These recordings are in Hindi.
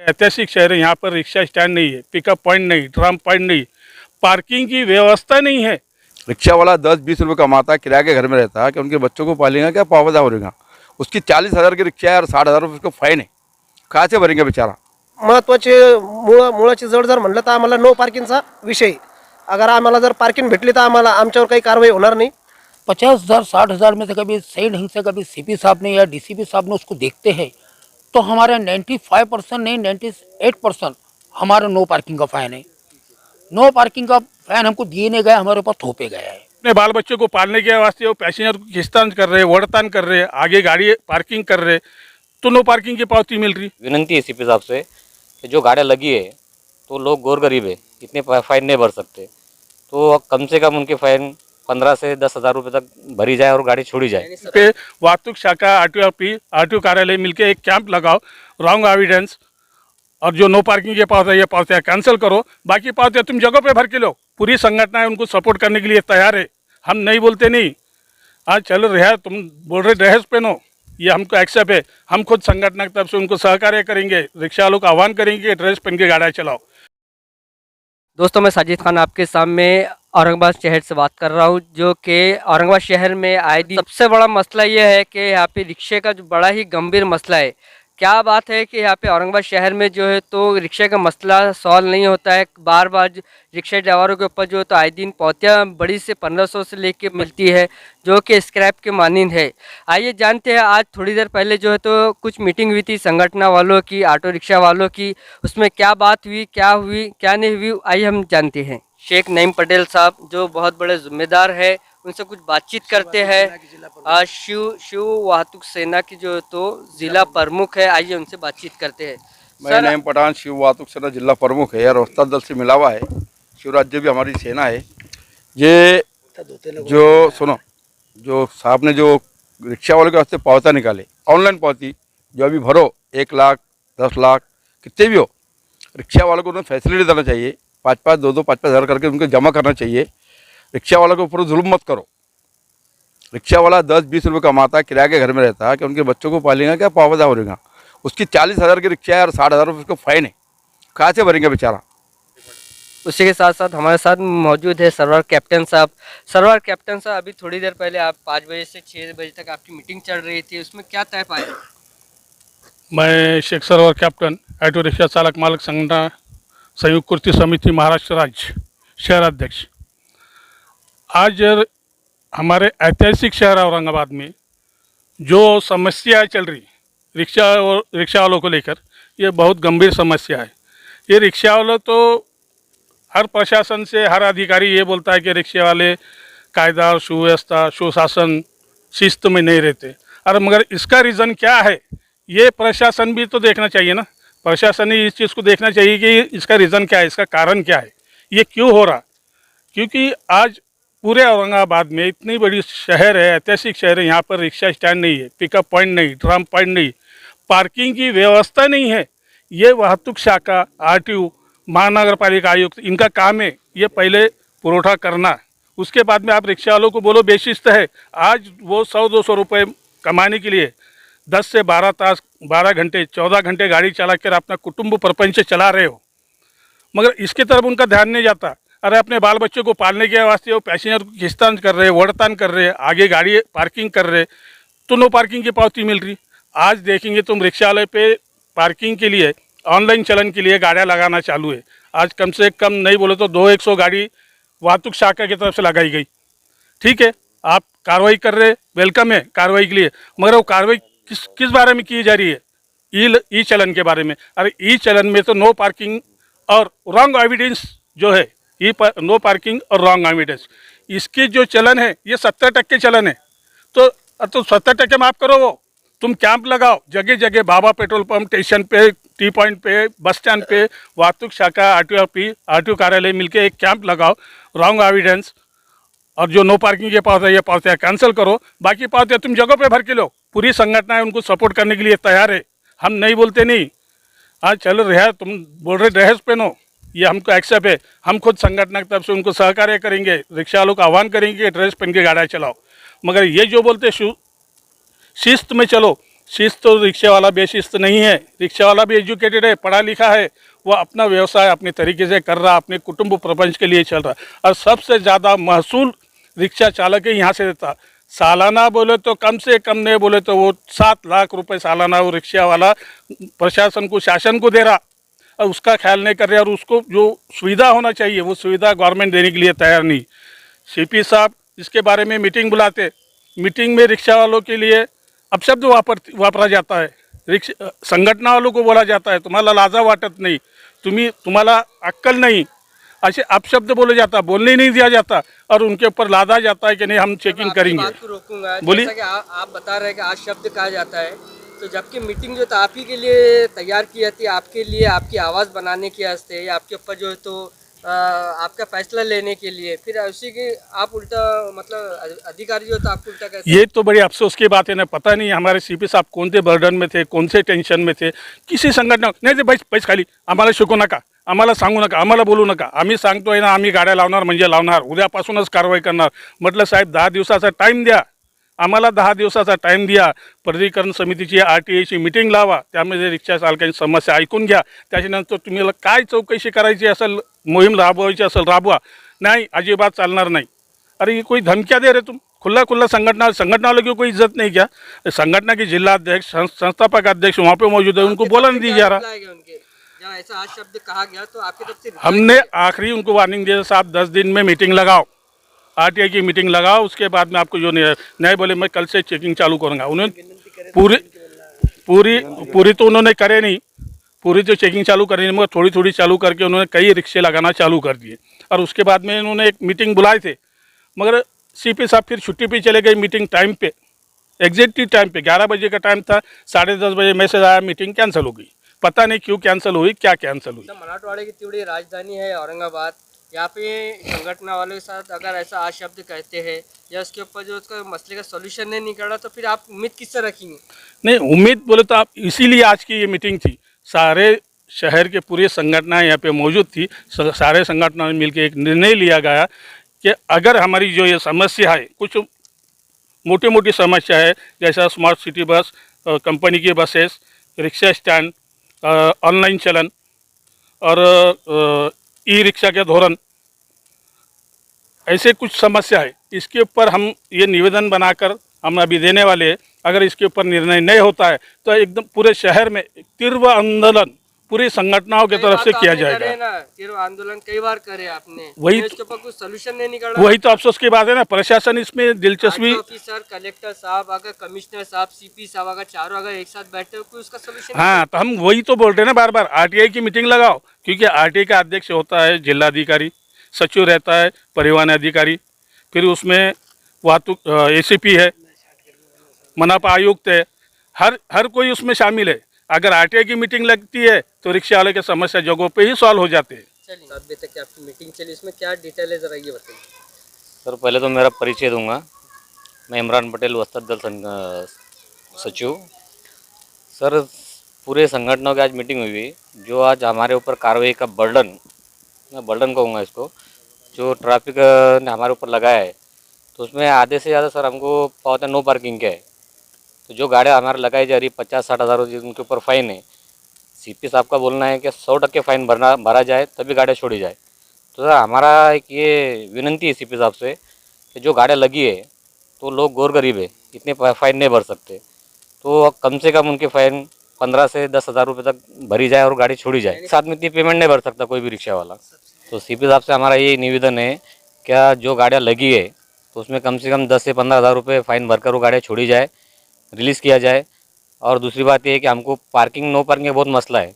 ऐतिहासिक शहर है, यहाँ पर रिक्शा स्टैंड नहीं है, पिकअप पॉइंट नहीं, ड्रम पॉइंट नहीं, पार्किंग की व्यवस्था नहीं है। रिक्शा वाला 10-20 रुपये कमाता है, किराए के घर में रहता है कि उनके बच्चों को पालेगा क्या, पावदा भरेगा। उसकी 40,000 की रिक्शा है और 60,000 रुपये उसको फाइन है, कहाँ से भरेंगे बेचारा। महत्त्वाचे मुळाची जड जर म्हणलं तर आम्हाला नो पार्किंगचा विषय, अगर आम्हाला जर पार्किंग भेटली तर आम्हाला आमच्यावर काही कारवाई होणार नहीं। 50,000 60,000 में से कभी सही ढंग से कभी सीपी साहब ने या डीसीपी साहब ने उसको देखते हैं तो हमारे 95% नहीं 98% हमारा नो पार्किंग का फाइन है। नो पार्किंग का फाइन हमको दिए नहीं गया, हमारे ऊपर थोपे गया है। अपने बाल बच्चों को पालने के वास्ते वो पैसेंजर को खिस्तान कर रहे, वड़तान कर रहे, आगे गाड़ी पार्किंग कर रहे, तो नो पार्किंग की पावती मिल रही। विनंती है सीपी साहब से कि जो गाड़ियाँ लगी है तो लोग गोर गरीब है, इतने फाइन नहीं भर सकते, तो कम से कम उनके फाइन 15 से 10,000 रुपये तक भरी जाए और गाड़ी छोड़ी जाए। पे वाहतुक शाखा आरटीओ कार्यालय मिलके एक कैंप लगाओ, रॉन्ग एविडेंस और जो नो पार्किंग के पावती है ये पावतियाँ कैंसिल करो, बाकी पावतियाँ तुम जगह पे भर के लो। पूरी संगठनाएं उनको सपोर्ट करने के लिए तैयार है, हम नहीं बोलते नहीं। आज चलो रहा, तुम बोल रहे ड्रेस पहनो, ये हमको एक्सेप्ट है, हम खुद संगठन की तरफ से उनको सहकार्य करेंगे, रिक्शा वालों का आह्वान करेंगे कि ड्रेस पहन के गाड़ियाँ चलाओ। दोस्तों मैं साजिद खान आपके सामने औरंगाबाद शहर से बात कर रहा हूँ, जो कि औरंगाबाद शहर में आए दिन सबसे बड़ा मसला ये है कि यहाँ पे रिक्शे का जो बड़ा ही गंभीर मसला है। क्या बात है कि यहाँ पे औरंगाबाद शहर में जो है तो रिक्शे का मसला सॉल्व नहीं होता है। बार बार रिक्शा ड्राइवरों के ऊपर जो है तो आए दिन पावतियाँ बड़ी से 1500 से लेके मिलती है, जो कि स्क्रैप के मानंद है। आइए जानते हैं, आज थोड़ी देर पहले जो है तो कुछ मीटिंग हुई थी संगठन वालों की, ऑटो रिक्शा वालों की, उसमें क्या बात हुई, क्या नहीं हुई, आइए हम जानते हैं। शेख नईम पटेल साहब जो बहुत बड़े जिम्मेदार है, उनसे कुछ बातचीत करते हैं। शिव वाहतुक सेना की जो तो जिला प्रमुख है, आइए उनसे बातचीत करते हैं। मैं नईम पठान, शिव वाहतुक सेना जिला प्रमुख है और वस्ताद दल से मिला हुआ है। शिवराज्य भी हमारी सेना है। ये जो सुनो, जो साहब ने जो रिक्शा वालों के वास्ते पावता निकाले, ऑनलाइन पावती जो अभी भरो, 1 लाख 10 लाख कितने भी हो, रिक्शा वालों को उन्हें फैसिलिटी देना चाहिए। 5-5 2-2 5-5 हज़ार करके उनको जमा करना चाहिए। रिक्शा वालों के ऊपर जुल्म मत करो। रिक्शा वाला 10-20 रुपये कमाता है, किराए के घर में रहता है कि उनके बच्चों को पालेगा क्या, पावदा भरेगा। उसकी 40,000 की रिक्शा है और 60,000 रुपये उसको फाइन है, कहाँ से भरेंगे बेचारा। उसी के साथ साथ हमारे साथ मौजूद है सरवर कैप्टन साहब। सरवर कैप्टन साहब, अभी थोड़ी देर पहले आप 5 बजे से 6 बजे तक आपकी मीटिंग चल रही थी, उसमें क्या तय पाया? मैं Sheikh Sarwar captain, auto rickshaw चालक मालक संगठन संयुक्त कृति समिति महाराष्ट्र राज्य शहराध्यक्ष। आज हमारे ऐतिहासिक शहर औरंगाबाद में जो समस्या चल रही रिक्शा वालों को लेकर, ये बहुत गंभीर समस्या है। ये रिक्शा वालों तो हर प्रशासन से हर अधिकारी ये बोलता है कि रिक्शे वाले कायदा और सुव्यवस्था सुशासन शिस्त में नहीं रहते, और मगर इसका रीज़न क्या है ये प्रशासन भी तो देखना चाहिए ना। प्रशासन ही इस चीज़ को देखना चाहिए कि इसका रीज़न क्या है, इसका कारण क्या है, ये क्यों हो रहा। क्योंकि आज पूरे औरंगाबाद में इतनी बड़ी शहर है, ऐतिहासिक शहर है, यहाँ पर रिक्शा स्टैंड नहीं है, पिकअप पॉइंट नहीं, ड्रम पॉइंट नहीं, पार्किंग की व्यवस्था नहीं है। ये वाहतुक शाखा, आरटीओ, महानगर पालिका आयुक्त, इनका काम है ये पहले पुरोठा करना, उसके बाद में आप रिक्शा वालों को बोलो बेशिस्त है। आज वो 100-200 रुपये कमाने के लिए 10 से 12 घंटे 14 घंटे गाड़ी चला कर अपना कुटुंब प्रपंच चला रहे हो, मगर इसकी तरफ उनका ध्यान नहीं जाता। अरे अपने बाल बच्चों को पालने के वास्ते वो पैसेंजर को खिस्तान कर रहे, वड़तान कर रहे, आगे गाड़ी पार्किंग कर रहे, तो नो पार्किंग की पावती मिल रही। आज देखेंगे तुम रिक्शा वाले पे पार्किंग के लिए ऑनलाइन चलन के लिए गाड़ियाँ लगाना चालू है। आज कम से कम नहीं बोले तो 200 गाड़ी वाहतुक शाखा की तरफ से लगाई गई। ठीक है, आप कार्रवाई कर रहे, वेलकम है कार्रवाई के लिए, मगर वो कार्रवाई किस बारे में की जा रही है? ई चलन के बारे में। अरे ई चलन में तो नो पार्किंग और रॉन्ग एविडेंस जो है, नो पार्किंग और रॉन्ग एविडेंस, इसकी जो चलन है ये 70% चलन है। तो 70% माफ़ करो, वो तुम कैंप लगाओ जगह जगह, बाबा पेट्रोल पंप, स्टेशन पे, टी पॉइंट पे, बस स्टैंड पे, वाहतुक शाखा, आरटीओ कार्यालय मिलके एक कैंप लगाओ, रॉन्ग एविडेंस और जो नो पार्किंग के पावतियाँ ये पावतियाँ कैंसिल करो, बाकी पावतियाँ तुम जगह पे भर के लो। पूरी संगठनाएं उनको सपोर्ट करने के लिए तैयार है, हम नहीं बोलते नहीं। आज चलो रहा, तुम बोल रहे ड्रेस पहनो, ये हमको एक्सेप्ट है, हम खुद संगठन की तरफ से उनको सहकार्य करेंगे, रिक्शा वालों का आह्वान करेंगे कि ड्रेस पहन के गाड़ियाँ चलाओ। मगर ये जो बोलते शिस्त में चलो, शिस्त तो रिक्शे वाला बेशिस्त नहीं है, रिक्शा वाला भी एजुकेटेड है, पढ़ा लिखा है, वो अपना व्यवसाय अपने तरीके से कर रहा, अपने कुटुंब प्रपंच के लिए चल रहा। और सबसे ज़्यादा महसूल रिक्शा चालक ही यहाँ से देता। सालाना बोले तो कम से कम नहीं बोले तो वो 7 लाख रुपए सालाना वो रिक्शा वाला प्रशासन को, शासन को दे रहा, और उसका ख्याल नहीं कर रहा। और उसको जो सुविधा होना चाहिए वो सुविधा गवर्नमेंट देने के लिए तैयार नहीं। सीपी साहब इसके बारे में मीटिंग बुलाते, मीटिंग में रिक्शा वालों के लिए अपशब्द वापरा जाता है, रिक्शा संघटना वालों को बोला जाता है तुम्हाला लाजा वाटत नहीं, तुम्हाला अक्कल नहीं, ऐसे अपशब्द बोले जाता, बोलने नहीं दिया जाता, और उनके ऊपर लादा जाता है कि नहीं हम चेकिंग करेंगे। बात को रोकूंगा। बोलिए। जैसा कि आप बता रहे हैं कि आज शब्द कहा जाता है, तो जबकि मीटिंग जो था आप ही के लिए तैयार की जाती है, आपके लिए, आपकी आवाज़ बनाने के वास्ते, या आपके ऊपर जो है तो आपका फैसला लेने के लिए, फिर उसी के आप उल्टा मतलब अधिकारी जो था आपको उल्टा कैसे? ये तो बड़ी अफसोस की बात है ना, पता नहीं हमारे सीपी साहब कौन से बर्डन में थे, कौन से टेन्शन में थे, किसी संघटना नाही ते पैसे खाली आम्हाला शिकू नका, आम्हाला सांगू नका, आम्हाला बोलू नका, आम्ही सांगतोय ना आम्ही गाड्या लावणार म्हणजे लावणार, उद्यापासूनच कारवाई करणार। म्हटलं साहेब 10 दिवसाचा टाईम द्या, आम्हाला 10 दिवसाचा टाईम द्या, प्राधिकरण समितीची RTAची मीटिंग लावा, त्यामध्ये रिक्षा चालकांची समस्या ऐकून घ्या, त्याच्यानंतर तुम्हाला काय चौकशी करायची असेल, मोहीम राबवायची असेल राबवा, नहीं अजिबात चालणार नहीं। अरे ये कोई धमकियाँ दे रहे तुम, खुला खुला संगठना वालों की कोई इज्जत नहीं क्या? संगठना के जिला अध्यक्ष, संस्थापक अध्यक्ष वहाँ पे मौजूद है, उनको बोला नहीं दिया जा रहा। जहाँ ऐसा आज शब्द कहा गया तो आपकी तरफ से हमने आखिरी उनको वार्निंग दिया, साहब 10 दिन में मीटिंग लगाओ, RTI की मीटिंग लगाओ, उसके बाद में आपको जो नहीं बोले मैं कल से चेकिंग चालू करूँगा। उन्होंने पूरी तो उन्होंने करे नहीं, पूरी तो चेकिंग चालू करी नहीं, मगर थोड़ी थोड़ी चालू करके उन्होंने कई रिक्शे लगाना चालू कर दिए। और उसके बाद में उन्होंने एक मीटिंग बुलाए थे, मगर CP साहब फिर छुट्टी पे चले गए मीटिंग टाइम पे, एग्जैक्टली टाइम पे 11 बजे का टाइम था, 10:30 बजे मैसेज आया मीटिंग कैंसिल हो गई। पता नहीं क्यों कैंसिल हुई, क्या कैंसिल हुई। मराठवाड़े की तीव्र राजधानी है औरंगाबाद, यहाँ पे संगठन वालों के साथ अगर ऐसा आज शब्द कहते हैं या उसके ऊपर जो उसका मसले का सॉल्यूशन नहीं निकला, तो फिर आप उम्मीद किससे रखेंगे? नहीं उम्मीद बोले तो आप, इसीलिए आज की ये मीटिंग थी, सारे शहर के पूरे संगठनाएं यहाँ पे मौजूद थी, सारे संगठनों ने मिलकर एक निर्णय लिया गया कि अगर हमारी जो ये समस्या है, कुछ मोटी मोटी समस्या है, जैसा स्मार्ट सिटी बस, कंपनी की बसेस, रिक्शा स्टैंड, ऑनलाइन चलन और ई-रिक्शा के धोरण, ऐसे कुछ समस्या है, इसके ऊपर हम ये निवेदन बनाकर हम अभी देने वाले हैं। अगर इसके ऊपर निर्णय नहीं होता है तो एकदम पूरे शहर में तीव्र आंदोलन पूरी संगठनाओं की तरफ से किया जाएगा। तीव्र आंदोलन कई बार करे आपने, वही इसके ऊपर कुछ सॉल्यूशन नहीं निकला। वही तो अफसोस की बात है ना, प्रशासन इसमें दिलचस्पी, ऑफिसर, कलेक्टर साहब, अगर कमिश्नर साहब, CP साहब अगर चारों अगर एक साथ बैठे हो, कोई उसका सॉल्यूशन? हाँ तो हम वही तो बोल रहे हैं ना बार बार, RTI की मीटिंग लगाओ, क्योंकि RTI का अध्यक्ष होता है जिलाधिकारी, सचिव रहता है परिवहन अधिकारी, फिर उसमें वाहतुक ACP है, मनपा आयुक्त है, हर कोई उसमें शामिल है। अगर RTI की मीटिंग लगती है तो रिक्शा वाले के समस्या जगहों पे ही सॉल्व हो जाते हैं। चलिए, 7 बजे तक की आपकी मीटिंग चली, इसमें क्या डिटेल है जरा ये बताइए। सर पहले तो मेरा परिचय दूंगा, मैं इमरान पटेल वस्ताद दल सचिव। सर पूरे संगठनों की आज मीटिंग हुई, जो आज हमारे ऊपर कार्रवाई का बर्डन, मैं बर्डन कहूँगा इसको, जो ट्रैफिक ने हमारे ऊपर लगाया है, तो उसमें आधे से ज़्यादा सर हमको पावता नो पार्किंग के है। तो जो गाड़ियाँ हमारे लगाई जा रही 50-60 हज़ार उनके ऊपर फ़ाइन है, CP साहब का बोलना है कि 100% फ़ाइन भरा जाए तभी गाड़ियाँ छोड़ी जाए। तो सर हमारा एक ये विनंती है CP साहब से कि जो गाड़ियाँ लगी है तो लोग गौर गरीब है, इतने फ़ाइन नहीं भर सकते, तो कम से कम उनके फ़ाइन 15 से 10 हज़ार रुपये तक भरी जाए और गाड़ी छोड़ी जाए। साथ में इतनी पेमेंट नहीं भर सकता कोई भी रिक्शा वाला। तो CP साहब से हमारा ये निवेदन है, क्या जो गाड़ियाँ लगी है तो उसमें कम से कम 10 से 15 हज़ार रुपये फ़ाइन भरकर वो गाड़ियाँ छोड़ी जाए, रिलीज़ किया जाए। और दूसरी बात ये है कि हमको पार्किंग, नो पार्किंग का बहुत मसला है।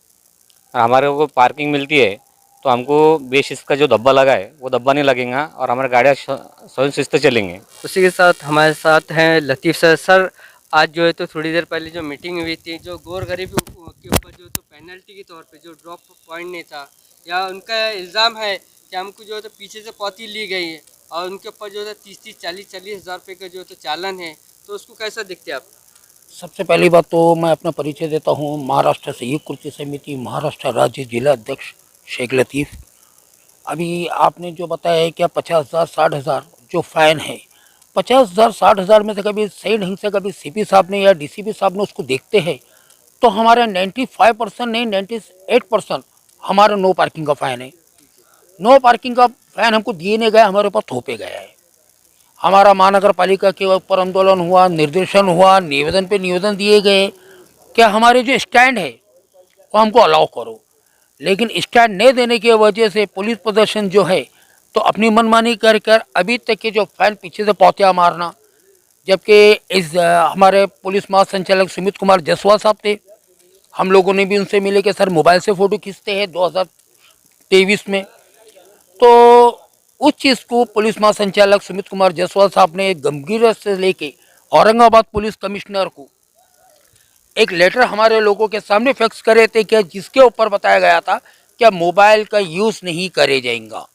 हमारे को पार्किंग मिलती है तो हमको बेशिस्त का जो धब्बा लगा है वो धब्बा नहीं लगेगा और हमारे गाड़ियाँ स्वयं शिस्त चलेंगे। उसी के साथ हमारे साथ हैं लतीफ़ सर। सर आज जो है तो थोड़ी देर पहले जो मीटिंग हुई थी, जो गौर गरीब के ऊपर जो तो पेनल्टी के तौर पे जो ड्रॉप पॉइंट नहीं था, या उनका इल्ज़ाम है कि हमको जो है तो पीछे से पावती ली गई है और उनके ऊपर जो है 30-40 हज़ार रुपये का जो है तो चालान है, तो उसको कैसा देखते हैं आप? सबसे पहली बात तो मैं अपना परिचय देता हूँ। महाराष्ट्र संयुक्त कृषि समिति महाराष्ट्र राज्य जिला अध्यक्ष शेख लतीफ़। अभी आपने जो बताया है कि 50,000 60,000 जो फ़ाइन है, 50,000 60,000 में से कभी सही ढंग से कभी सीपी साहब ने या डीसीपी साहब ने उसको देखते हैं तो हमारा 95% नहीं 98% हमारा नो पार्किंग का फाइन है। नो पार्किंग का फाइन हमको दिए नहीं गया, हमारे ऊपर थोपे गया है। हमारा महानगर पालिका के ऊपर आंदोलन हुआ, निर्देशन हुआ, निवेदन पे निवेदन दिए गए कि हमारे जो स्टैंड है वो हमको अलाउ करो, लेकिन स्टैंड नहीं देने की वजह से पुलिस प्रदर्शन जो है तो अपनी मनमानी कर कर अभी तक के जो फाइन पीछे से पौतिया मारना, जबकि इस हमारे पुलिस महासंचालक सुमित कुमार जायसवाल साहब थे, हम लोगों ने भी उनसे मिले कि सर मोबाइल से फ़ोटो खींचते हैं 2023 में, तो उस चीज़ को पुलिस महासंचालक सुमित कुमार जायसवाल साहब ने गंभीरता से लेके औरंगाबाद पुलिस कमिश्नर को एक लेटर हमारे लोगों के सामने फैक्स करे थे कि जिसके ऊपर बताया गया था कि मोबाइल का यूज़ नहीं करे जाएगा,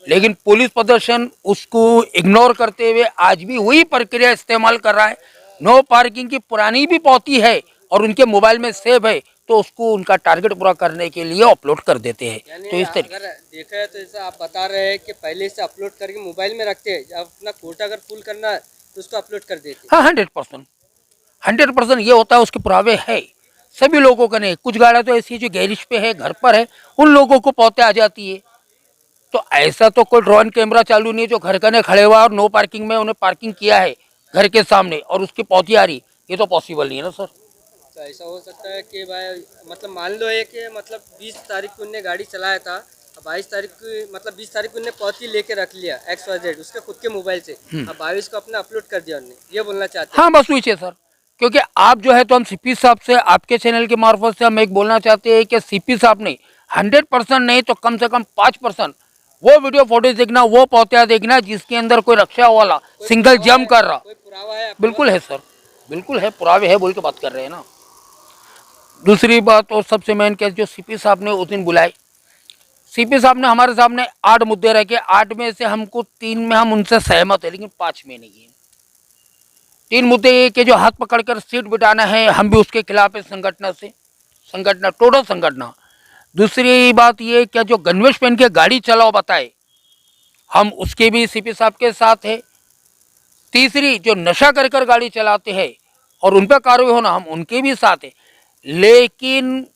लेकिन पुलिस प्रदर्शन उसको इग्नोर करते हुए आज भी वही प्रक्रिया इस्तेमाल कर रहा है। नो पार्किंग की पुरानी भी पौती है और उनके मोबाइल में सेव है तो उसको उनका टारगेट पूरा करने के लिए अपलोड कर देते हैं। तो इस तरीके अगर देखा है तो जैसा आप बता रहे हैं कि पहले से अपलोड करके मोबाइल में रखते हैं, जब अपना कोटा अगर फुल करना है तो उसको अपलोड कर देते हैं। हाँ 100% ये होता है, उसके पुरावे है सभी लोगों का। नहीं, कुछ गाड़ियाँ तो ऐसी जो गैरेज पे है, घर पर है, उन लोगों को पौते आ जाती है। तो ऐसा तो कोई ड्रोन कैमरा चालू नहीं है जो घर का ने खड़े हुआ और नो पार्किंग में उन्हें पार्किंग किया है घर के सामने और उसकी पौती आ रही, ये तो पॉसिबल नहीं है ना सर। तो ऐसा हो सकता है कि भाई मतलब मान लो है कि मतलब 20 तारीख को उनने गाड़ी चलाया था, 22 तारीख को मतलब 20 तारीख को उनने पौती लेके रख लिया XYZ उसके खुद के मोबाइल से, अब 22 को अपना अपलोड कर दिया उन्होंने, ये बोलना चाहते हैं। हाँ बस वही है सर, क्योंकि आप जो है तो हम सीपी साहब से आपके चैनल के मार्फत से हम एक बोलना चाहते हैं कि सीपी साहब ने 100% नहीं तो कम से कम 5% वो वीडियो फुटेज देखना, वो पौतिया देखना जिसके अंदर कोई रक्षा वाला सिंगल जंप कर रहा। कोई पुरावा है? बिल्कुल है सर, बिल्कुल है, पुरावे है बोल के बात कर रहे हैं ना। दूसरी बात और सबसे मेन केस जो सीपी साहब ने उस दिन बुलाए, सीपी साहब ने हमारे सामने 8 मुद्दे रखे, 8 में से हमको 3 में हम उनसे सहमत है लेकिन 5 में नहीं है। 3 मुद्दे ये कि जो हाथ पकड़कर सीट बिठाना है हम भी उसके खिलाफ है, संगठन टोटल संगठन। दूसरी बात ये कि जो गणवेश पहन के गाड़ी चलाओ बताए, हम उसके भी सीपी साहब के साथ है। तीसरी जो नशा कर कर गाड़ी चलाते हैं और उन पर कार्रवाई होना, हम उनके भी साथ है। लेकिन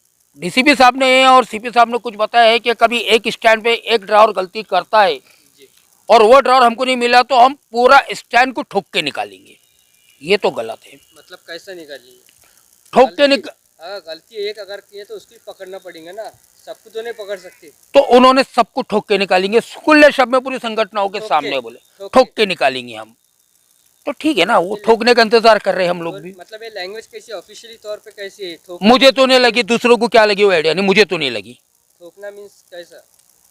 डीसीपी साहब ने और सीपी साहब ने कुछ बताया है कि कभी एक स्टैंड पे एक ड्राइवर गलती करता है और वो ड्राइवर हमको नहीं मिला तो हम पूरा स्टैंड को ठोक के निकालेंगे, ये तो गलत है। मतलब कैसे निकालेंगे? ठोक के अगर गलती एक अगर की है तो उसकी पकड़ना पड़ेगा ना, सबको तो नहीं पकड़ सकते। तो उन्होंने सबको ठोक के निकालेंगे, खुले शब्द में पूरी संगठनों के सामने बोले ठोक के निकालेंगे हम। तो ठीक है ना, वो ठोकने का इंतजार कर रहे हैं हम लोग भी। मतलब ये लैंग्वेज कैसी ऑफिशियली तौर पे कैसी है? मुझे तो नहीं लगी, दूसरों को क्या लगी वो आइडिया नहीं, मुझे तो नहीं लगी। ठोकना मीन्स कैसा?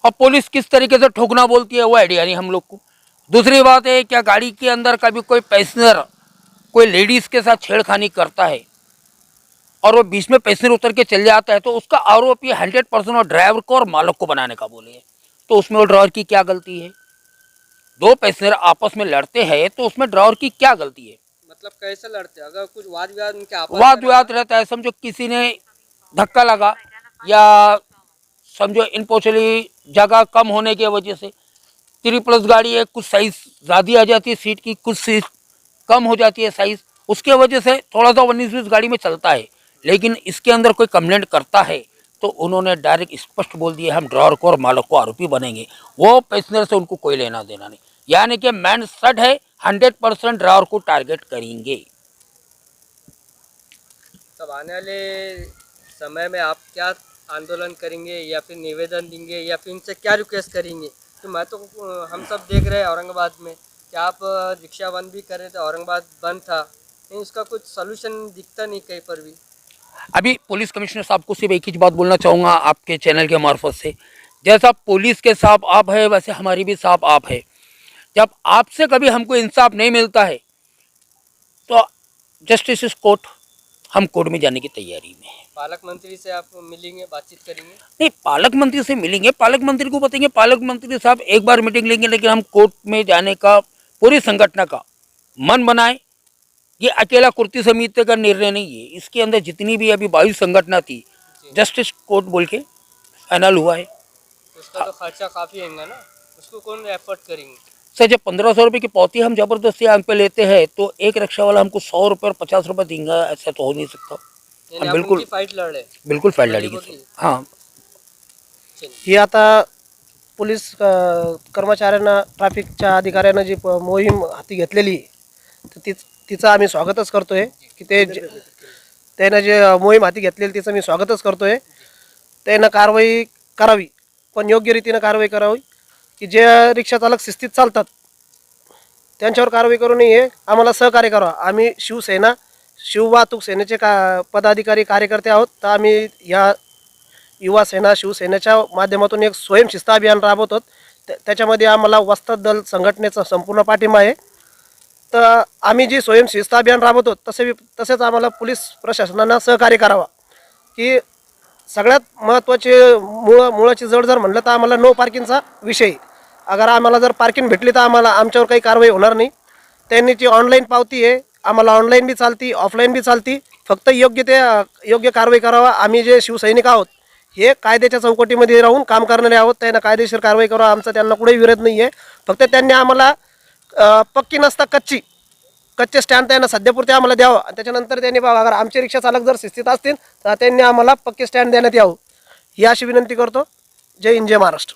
और पुलिस किस तरीके से ठोकना बोलती है वो आइडिया नहीं हम लोग को। दूसरी बात है क्या गाड़ी के अंदर कभी कोई पैसेंजर कोई लेडीज के साथ छेड़खानी करता है और वो बीच में पैसेंजर उतर के चल जाता है तो उसका आरोप ये 100% और ड्राइवर को और मालिक को बनाने का बोले, तो उसमें वो ड्राइवर की क्या गलती है? 2 पैसेंजर आपस में लड़ते हैं तो उसमें ड्राइवर की क्या गलती है? मतलब कैसे लड़ते हैं? अगर कुछ वाद विवाद उनके आपस वाद विवाद रहता है, समझो किसी ने धक्का लगा या समझो इनपोर्चुनली जगह कम होने की वजह से 3+ गाड़ी है, कुछ साइज ज़्यादा आ जाती है सीट की, कुछ सीट कम हो जाती है साइज, उसके वजह से थोड़ा सा 19-20 गाड़ी में चलता है। लेकिन इसके अंदर कोई कंप्लेंट करता है तो उन्होंने डायरेक्ट स्पष्ट बोल दिया हम ड्राइवर को और मालिक को आरोपी बनेंगे, वो पैसेंजर से उनको कोई लेना देना नहीं। यानी कि मैन सेट है 100% ड्राइवर को टारगेट करेंगे। तब आने वाले समय में आप क्या आंदोलन करेंगे या फिर निवेदन देंगे या फिर इनसे क्या रिक्वेस्ट करेंगे? तो मैं तो हम सब देख रहे हैं औरंगाबाद में कि आप रिक्शा बंद भी कर रहे थे, औरंगाबाद बंद था, नहीं उसका कुछ सलूशन दिखता नहीं कहीं पर भी। अभी पुलिस कमिश्नर साहब को सिर्फ एक ही बात बोलना चाहूँगा आपके चैनल के मार्फत से, जैसा पुलिस के साहब आप है वैसे हमारी भी साहब आप है। जब आपसे कभी हमको इंसाफ नहीं मिलता है तो जस्टिस इज कोर्ट, हम कोर्ट में जाने की तैयारी में हैं। पालक मंत्री से आप मिलेंगे, बातचीत करेंगे? नहीं, पालक मंत्री से मिलेंगे, पालक मंत्री को बताएंगे, पालक मंत्री साहब एक बार मीटिंग लेंगे, लेकिन हम कोर्ट में जाने का पूरी संगठन का मन बनाए। ये अकेला कुर्ती समिति का निर्णय नहीं है, इसके अंदर जितनी भी अभी 22 संगठन थी जस्टिस कोर्ट बोल के फाइनल हुआ है। उसका तो खर्चा काफ़ी होगा ना, उसको कौन एफर्ट करेंगे? सर जब 1500 रुपये की पौती हम ज़बरदस्ती आंख पे लेते हैं तो एक रिक्शा वाला हमको 100 रुपये और 50 रुपये देंगे, ऐसा तो हो नहीं सकता। हम बिल्कुल फाइट लड़ रहे बिल्कुल फाइल लड़ेगी सर। हाँ ही आता पोलीस कर्मचाऱ्यांना ट्रॅफिकच्या अधिकाऱ्यानं जी मोहीम हाती घेतलेली आहे, तर तिचं आम्ही स्वागतच करतोय की त्यानं जे मोहीम हाती घेतलेली तिचं मी स्वागतच करतोय। त्यानं कारवाई करावी, पण योग्य रीतीनं कारवाई करावी की जे रिक्षा चालक शिस्तीत चालतात त्यांच्यावर कारवाई करू नये, आम्हाला सहकार्य करावं। आम्ही शिवसेना शिववाहतूक सेनेचे पदाधिकारी कार्यकर्ते आहोत, तर आम्ही या युवा सेना शिवसेनेच्या माध्यमातून एक स्वयंशिस्त अभियान राबवतो। त्याच्यामध्ये आम्हाला वस्ताद दल संघटनेचा संपूर्ण पाठिंबा आहे। तर आम्ही जी स्वयंशिस्त अभियान राबवतो तसेच आम्हाला पोलीस प्रशासनानं सहकार्य करावा की सगळ्यात महत्त्वाचे मुळाची जड जर म्हणलं तर आम्हाला नो पार्किंगचा विषय। अगर आम्हाला जर पार्किंग भेटली तर आमच्यावर काही कारवाई होणार नाही। त्यांनी जी ऑनलाईन पावती आहे आम्हाला ऑनलाईन बी चालती ऑफलाईन बी चालती, फक्त योग्य कारवाई करावा। आम्ही जे शिवसैनिक आहोत हे कायद्याच्या चौकटीमध्ये राहून काम करणारे आहोत, त्यांना कायदेशीर कारवाई करावा, आमचा त्यांना कुठेही विरोध नाही आहे। फक्त त्यांनी आम्हाला पक्की नसता कच्चे स्टँड त्यांना सध्यापुरते आम्हाला द्यावं, आणि त्याच्यानंतर त्यांनी बघा अगर आमचे रिक्षा चालक जर शिस्तीत असतील तर त्यांनी आम्हाला पक्के स्टँड देण्यात यावं, ही अशी विनंती करतो। जय हिंद जय महाराष्ट्र।